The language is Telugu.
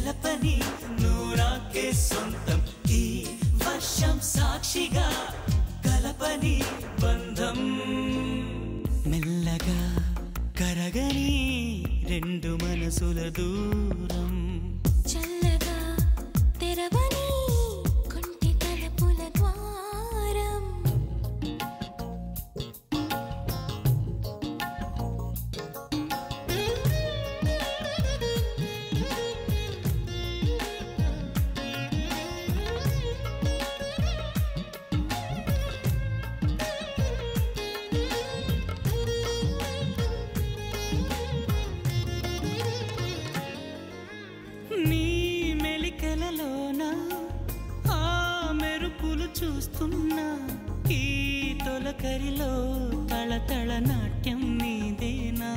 తెలపని నూరాకే సొంతం ఈ వర్షం సాక్షిగా కలపని బంధం మెల్లగా కరగని రెండు మనసుల దూరం చల్లగా తెరవని కొంటి తలుపుల ద్వారం నీ మెలికలలోన ఆ మెరుపులు చూస్తున్నా ఈ తొలకరిలో తళతళ నాట్యం నీదేనా